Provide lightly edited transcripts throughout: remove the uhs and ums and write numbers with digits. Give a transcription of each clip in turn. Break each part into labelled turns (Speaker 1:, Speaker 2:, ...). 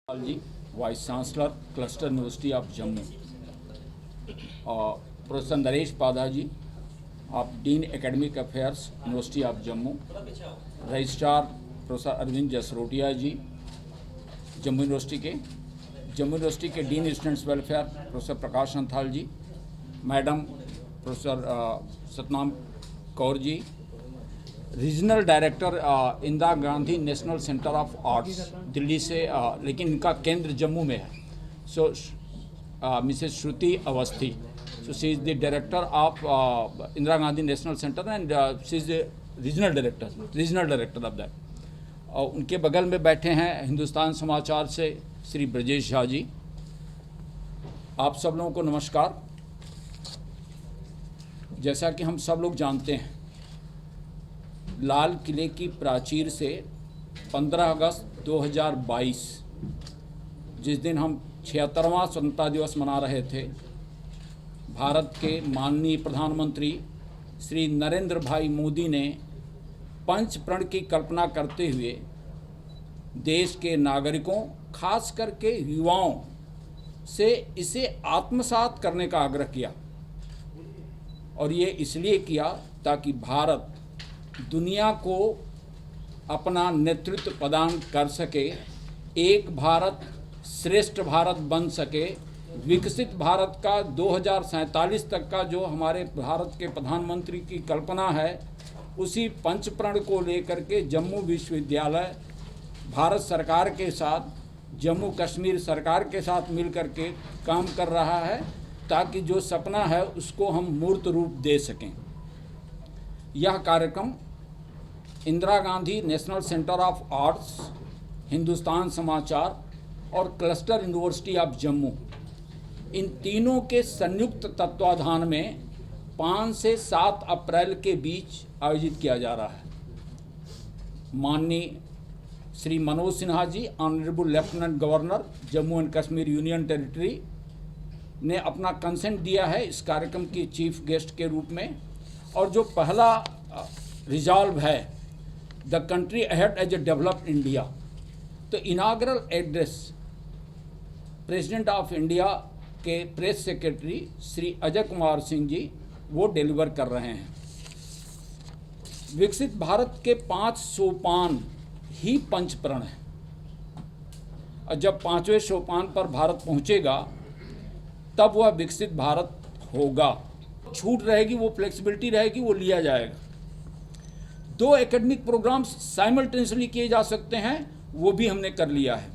Speaker 1: Ji vice chancellor cluster university of Jammu और professor Naresh Pada ji आप dean academic affairs university of Jammu, registrar professor Arvind Jasrotia ji Jammu university के dean students welfare professor Prakash Santhal ji, madam professor Satnam Kaur ji, regional director Indira Gandhi national centre of arts Delhi से, लेकिन इनका केंद्र जम्मू में है। So Mrs Shruti Awasthi, so she is the director of Indira Gandhi national centre and she is the regional director of that. और उनके बगल में बैठे हैं हिंदुस्तान समाचार से श्री ब्रजेश झा जी। आप सब लोगों को नमस्कार। जैसा कि हम सब लोग जानते हैं, लाल किले की प्राचीर से 15 अगस्त 2022 जिस दिन हम 76वां स्वतंत्रता दिवस मना रहे थे, भारत के माननीय प्रधानमंत्री श्री नरेंद्र भाई मोदी ने पंच प्रण की कल्पना करते हुए देश के नागरिकों, खास करके युवाओं से इसे आत्मसात करने का आग्रह किया। और ये इसलिए किया ताकि भारत दुनिया को अपना नेतृत्व प्रदान कर सके, एक भारत श्रेष्ठ भारत बन सके, विकसित भारत का 2047 तक का जो हमारे भारत के प्रधानमंत्री की कल्पना है, उसी पंचप्रण को लेकर के जम्मू विश्वविद्यालय भारत सरकार के साथ, जम्मू कश्मीर सरकार के साथ मिलकर के काम कर रहा है ताकि जो सपना है उसको हम मूर्त रूप दे सकें। यह कार्यक्रम Indira Gandhi national centre of arts, Hindustan समाचार और क्लस्टर यूनिवर्सिटी ऑफ जम्मू, इन तीनों के संयुक्त तत्वाधान में 5 से 7 अप्रैल के बीच आयोजित किया जा रहा है। माननीय Shri Manoj Sinha ji, honourable lieutenant governor Jammu and Kashmir union territory, ने अपना कंसेंट दिया है इस कार्यक्रम की चीफ गेस्ट के रूप में। और जो पहला रिजॉल्व है, the country ahead as a developed India, तो inaugural address president of India के प्रेस सेक्रेटरी श्री अजय कुमार सिंह जी वो डिलीवर कर रहे हैं। विकसित भारत के 5 सोपान ही पंचप्रण है, और जब 5वें सोपान पर भारत पहुंचेगा तब वह विकसित भारत होगा। छूट रहेगी, वो फ्लेक्सिबिलिटी रहेगी, वो लिया जाएगा। 2 एकेडमिक प्रोग्राम्स साइमल्टेनियसली किए जा सकते हैं, वो भी हमने कर लिया है।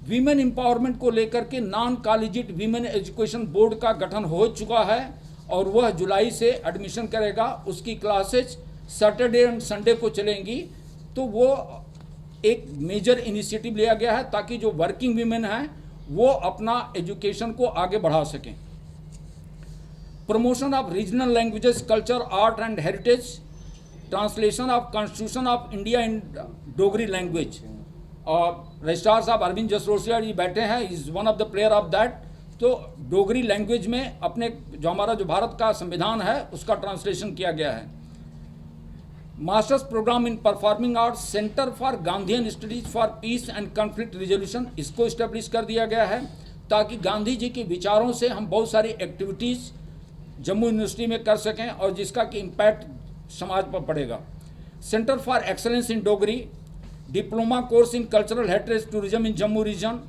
Speaker 1: वीमेन एम्पावरमेंट को लेकर के non collegiate women education board का गठन हो चुका है और वह जुलाई से एडमिशन करेगा। उसकी क्लासेज सैटरडे एंड संडे को चलेंगी। तो वो एक मेजर इनिशिएटिव लिया गया है ताकि जो वर्किंग वीमेन हैं वो अपना एजुकेशन को आगे बढ़ा सकें। Promotion of regional languages, culture, art and heritage, translation of constitution of India in Dogri language, और रजिस्ट्रार साहब अरविंद जसरोटिया जी बैठे हैं, is one of the player of that. तो डोगरी लैंग्वेज में अपने जो हमारा जो भारत का संविधान है उसका ट्रांसलेशन किया गया है। Masters programme in performing arts, centre for Gandhian studies for peace and conflict resolution, इसको इस्टेब्लिश कर दिया गया है ताकि गांधी जी के विचारों से हम बहुत सारी एक्टिविटीज़ जम्मू यूनिवर्सिटी में कर सकें और जिसका कि इम्पैक्ट समाज पर पड़ेगा। Centre for excellence in Dogri, diploma course in cultural heritage tourism in Jammu region,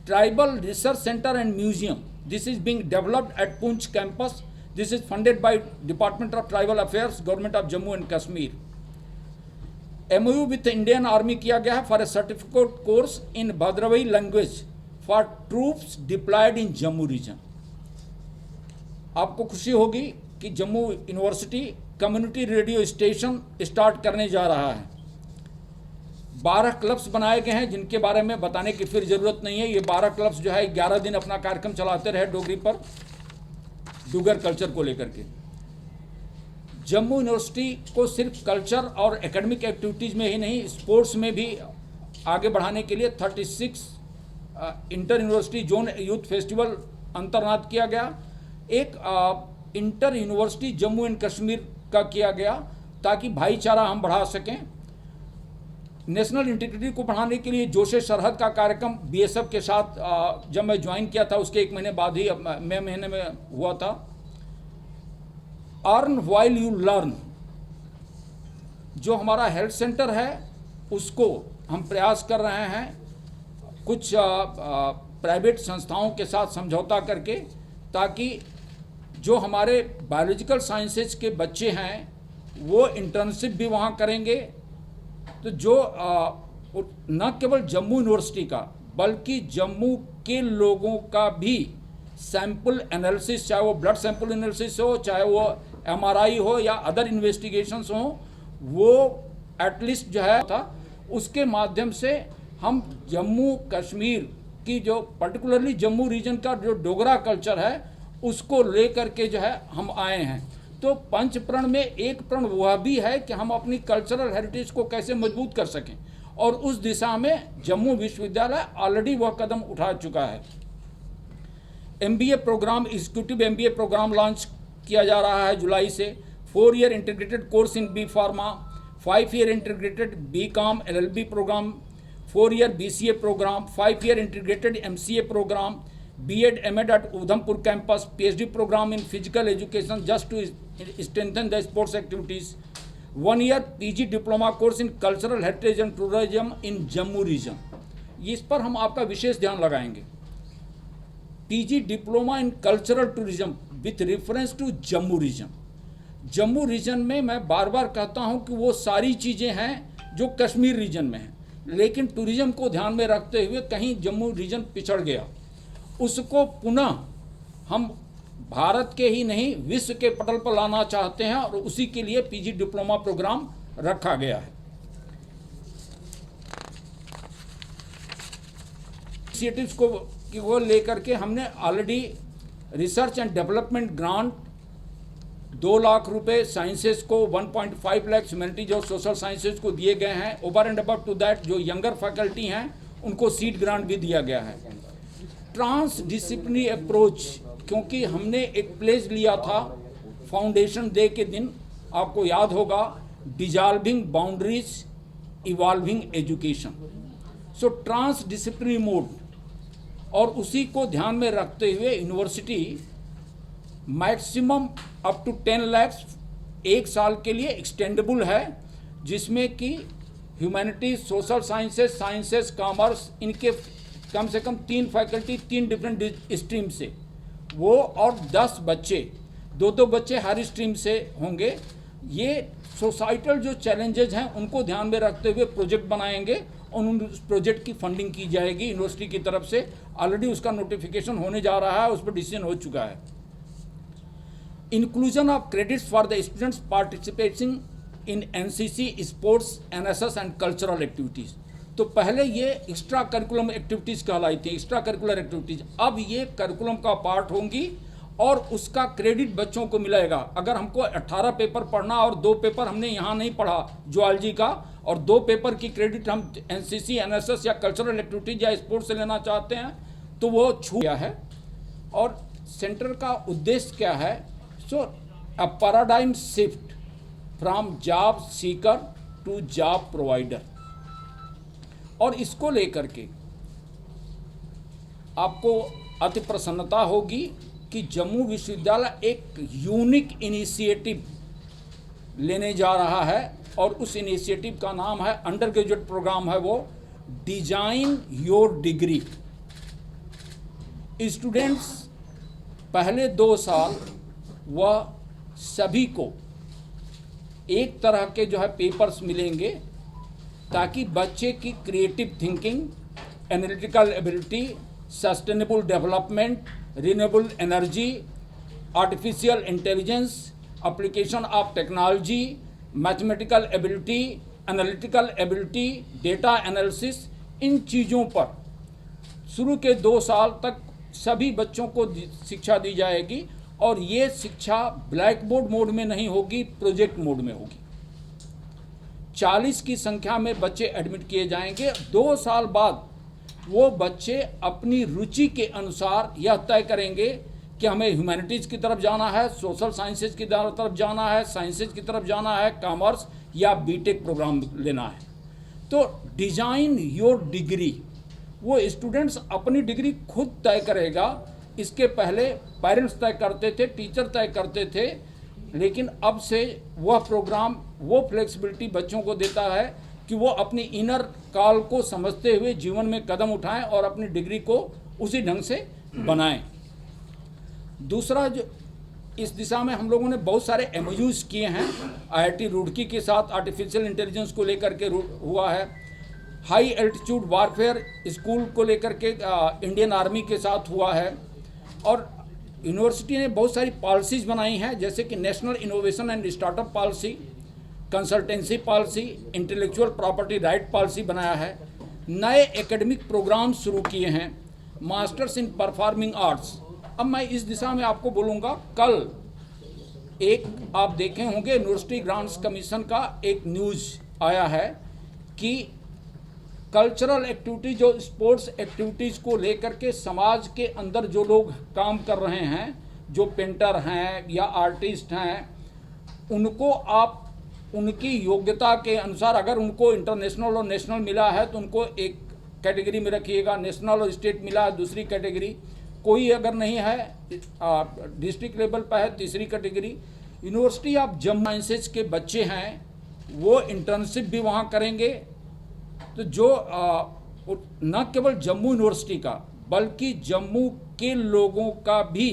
Speaker 1: tribal research centre and museum, this is being developed at Poonch campus, this is funded by department of tribal affairs, government of Jammu and Kashmir. MOU with Indian army किया गया है for a certificate course in Bhadarwahi language for troops deployed in Jammu region. आपको खुशी होगी कि Jammu university community radio station start करने जा रहा है। 12 क्लब्स बनाए गए हैं जिनके बारे में बताने की फिर जरूरत नहीं है। ये 12 क्लब्स जो है 11 दिन अपना कार्यक्रम चलाते रहे डोगरी पर, डुगर कल्चर को लेकर के। जम्मू यूनिवर्सिटी को सिर्फ कल्चर और एकेडमिक एक्टिविटीज़ में ही नहीं, स्पोर्ट्स में भी आगे बढ़ाने के लिए 36 inter university zone youth festival Antarnaad किया गया। एक inter university Jammu and Kashmir का किया गया ताकि भाईचारा हम बढ़ा सकें। नेशनल इंटीग्रिटी को बढ़ाने के लिए जोशे सरहद का कार्यक्रम बीएसएफ के साथ जब मैं ज्वाइन किया था उसके 1 महीने बाद ही मई महीने में हुआ था। अर्न व्हाइल यू लर्न, जो हमारा हेल्थ सेंटर है उसको हम प्रयास कर रहे हैं कुछ प्राइवेट संस्थाओं के साथ समझौता करके, ताकि जो हमारे बायोलॉजिकल साइंसेज के बच्चे हैं वो इंटर्नशिप भी वहाँ करेंगे। तो जो न केवल जम्मू यूनिवर्सिटी का बल्कि जम्मू के लोगों का भी सैंपल एनालिसिस, चाहे वो ब्लड सैंपल एनालिसिस हो, चाहे वो एमआरआई हो या अदर इन्वेस्टिगेशंस हो, वो एटलीस्ट जो है था उसके माध्यम से हम जम्मू कश्मीर की जो पर्टिकुलरली जम्मू रीजन का जो डोगरा कल्चर है उसको लेकर के जो है हम आए हैं। तो पंच प्रण में एक प्रण वह भी है कि हम अपनी कल्चरल हेरिटेज को कैसे मजबूत कर सकें, और उस दिशा में जम्मू विश्वविद्यालय ऑलरेडी वह कदम उठा चुका है। MBA programme, executive MBA programme launch किया जा रहा है जुलाई से। 4 year integrated course in B pharma, 5 year integrated B com LLB programme, 4 year BCA programme, 5 year integrated MCA programme, B.Ed M.Ed at Udhampur campus, PhD program in physical education just to strengthen the sports activities, 1 year PG diploma course in cultural heritage and tourism in Jammu region। इस पर हम आपका विशेष ध्यान लगाएंगे। PG diploma in cultural tourism with reference to Jammu region. Jammu region में मैं बार बार कहता हूं कि वो सारी चीज़ें हैं जो कश्मीर रीजन में हैं, लेकिन टूरिज्म को ध्यान में रखते हुए कहीं जम्मू रीजन पिछड़ गया, उसको पुनः हम भारत के ही नहीं विश्व के पटल पर लाना चाहते हैं, और उसी के लिए PG डिप्लोमा प्रोग्राम रखा गया है। इनिशिएटिव्स को लेकर के हमने already research and development grant 2 lakh रुपए साइंसेस को, 1.5 लाख ह्यूमैनिटीज और सोशल साइंसेज को दिए गए हैं। Over and above to that जो यंगर फैकल्टी हैं उनको सीड ग्रांट भी दिया गया है। ट्रांस डिसिप्लिनरी अप्रोच, क्योंकि हमने एक प्लेज लिया था फाउंडेशन डे के दिन, आपको याद होगा, dissolving boundaries evolving education. So trans disciplinary mode, और उसी को ध्यान में रखते हुए university maximum up to 10 lakh 1 साल के लिए एक्सटेंडेबल है, जिसमें कि ह्यूमैनिटीज, सोशल साइंसेस, कॉमर्स, इनके कम से कम 3 फैकल्टी 3 डिफरेंट स्ट्रीम से वो, और 10 बच्चे, 2 बच्चे हर स्ट्रीम से होंगे। ये सोसाइटल जो चैलेंजेज हैं उनको ध्यान में रखते हुए प्रोजेक्ट बनाएंगे, और उन प्रोजेक्ट की फंडिंग की जाएगी यूनिवर्सिटी की तरफ से। ऑलरेडी उसका नोटिफिकेशन होने जा रहा है, उस पर डिसीजन हो चुका है। Inclusion of credits for the students participating in NCC, sports, NSS and cultural activities. तो पहले ये एक्स्ट्रा करिकुलम एक्टिविटीज़ कहलाई थी, एक्स्ट्रा करिकुलर एक्टिविटीज़, अब ये करिकुलम का पार्ट होंगी, और उसका क्रेडिट बच्चों को मिलेगा। अगर हमको 18 पेपर पढ़ना और 2 पेपर हमने यहाँ नहीं पढ़ा जूलॉजी का, और 2 पेपर की क्रेडिट हम NCC, NSS या कल्चरल एक्टिविटीज या स्पोर्ट्स से लेना चाहते हैं, तो वो छूट गया है। और सेंटर का उद्देश्य क्या है? So a paradigm shift from job seeker to job provider. और इसको लेकर के आपको अति प्रसन्नता होगी कि जम्मू विश्वविद्यालय एक यूनिक इनिशिएटिव लेने जा रहा है, और उस इनिशिएटिव का नाम है, अंडर ग्रेजुएट प्रोग्राम है वो, डिजाइन योर डिग्री। स्टूडेंट्स पहले 2 साल वह सभी को एक तरह के जो है पेपर्स मिलेंगे, ताकि बच्चे की creative thinking, analytical ability, sustainable development, renewable energy, artificial intelligence, application of technology, mathematical ability, analytical ability, data analysis, इन चीज़ों पर शुरू के 2 साल तक सभी बच्चों को शिक्षा दी जाएगी। और ये शिक्षा ब्लैक बोर्ड मोड में नहीं होगी, प्रोजेक्ट मोड में होगी। 40 की संख्या में बच्चे एडमिट किए जाएंगे। 2 साल बाद वो बच्चे अपनी रुचि के अनुसार यह तय करेंगे कि हमें ह्यूमैनिटीज़ की तरफ जाना है, सोशल साइंसेज की तरफ जाना है, साइंसेज की तरफ जाना है, कॉमर्स या बीटेक प्रोग्राम लेना है। तो डिजाइन योर डिग्री, वो स्टूडेंट्स अपनी डिग्री खुद तय करेगा। इसके पहले पेरेंट्स तय करते थे, टीचर तय करते थे, लेकिन अब से वह प्रोग्राम वो फ्लेक्सिबिलिटी बच्चों को देता है कि वो अपनी इनर कॉल को समझते हुए जीवन में कदम उठाएं और अपनी डिग्री को उसी ढंग से बनाएं। दूसरा, जो इस दिशा में हम लोगों ने बहुत सारे एमओयूज किए हैं। IIT रुड़की के साथ आर्टिफिशियल इंटेलिजेंस को लेकर के हुआ है। हाई एल्टीट्यूड वारफेयर स्कूल को लेकर के इंडियन आर्मी के साथ हुआ है। और यूनिवर्सिटी ने बहुत सारी पॉलिसीज़ बनाई हैं, जैसे कि national innovation and startup policy, consultancy policy, intellectual property right policy बनाया है। नए एकेडमिक प्रोग्राम शुरू किए हैं, मास्टर्स इन परफॉर्मिंग आर्ट्स। अब मैं इस दिशा में आपको बोलूँगा, कल एक आप देखे होंगे यूनिवर्सिटी ग्रांट्स कमीशन का एक न्यूज़ आया है कि कल्चरल एक्टिविटी, जो स्पोर्ट्स एक्टिविटीज़ को लेकर के समाज के अंदर जो लोग काम कर रहे हैं, जो पेंटर हैं या आर्टिस्ट हैं, उनको आप उनकी योग्यता के अनुसार, अगर उनको इंटरनेशनल और नेशनल मिला है तो उनको एक कैटेगरी में रखिएगा, नेशनल और स्टेट मिला है दूसरी कैटेगरी, कोई अगर नहीं है डिस्ट्रिक्ट लेवल पर है तीसरी category. University of Jammu sciences के बच्चे हैं, वो इंटर्नशिप भी वहाँ करेंगे। तो जो न केवल जम्मू यूनिवर्सिटी का बल्कि जम्मू के लोगों का भी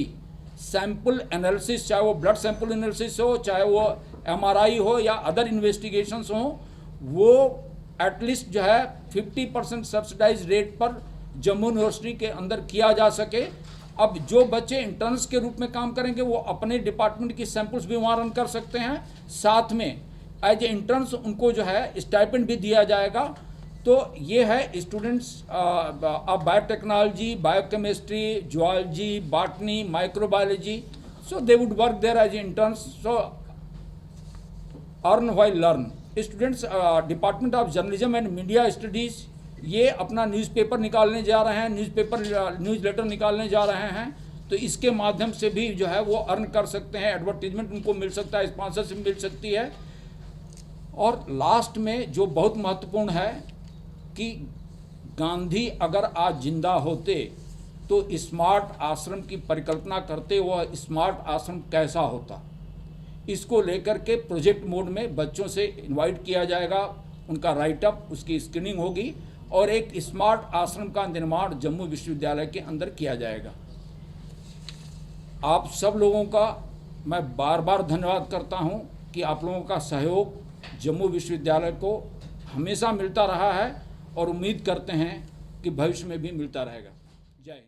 Speaker 1: सैंपल एनालिसिस, चाहे वो ब्लड सैंपल एनालिसिस हो, चाहे वो MRI हो या अदर इन्वेस्टिगेशंस हो, वो एटलीस्ट जो है 50% सब्सिडाइज रेट पर जम्मू यूनिवर्सिटी के अंदर किया जा सके। अब जो बच्चे इंटर्न्स के रूप में काम करेंगे वो अपने डिपार्टमेंट की सैंपल्स भी वहाँ रन कर सकते हैं, साथ में एज ए इंटर्न्स उनको जो है स्टाइपेंड भी दिया जाएगा। तो ये है students of biotechnology, biochemistry, zoology, botany, microbiology, so they would work there as interns, so earn while learn. Students department of journalism and media studies ये अपना न्यूज़पेपर निकालने जा रहे हैं, न्यूज़लेटर निकालने जा रहे हैं। तो इसके माध्यम से भी जो है वो अर्न कर सकते हैं, एडवर्टीजमेंट उनको मिल सकता है, स्पॉन्सरशिप मिल सकती है। और लास्ट में जो बहुत महत्वपूर्ण है कि गांधी अगर आज जिंदा होते तो स्मार्ट आश्रम की परिकल्पना करते, वह स्मार्ट आश्रम कैसा होता, इसको लेकर के प्रोजेक्ट मोड में बच्चों से इनवाइट किया जाएगा, उनका राइटअप, उसकी स्क्रीनिंग होगी और एक स्मार्ट आश्रम का निर्माण जम्मू विश्वविद्यालय के अंदर किया जाएगा। आप सब लोगों का मैं बार बार धन्यवाद करता हूं कि आप लोगों का सहयोग जम्मू विश्वविद्यालय को हमेशा मिलता रहा है और उम्मीद करते हैं कि भविष्य में भी मिलता रहेगा।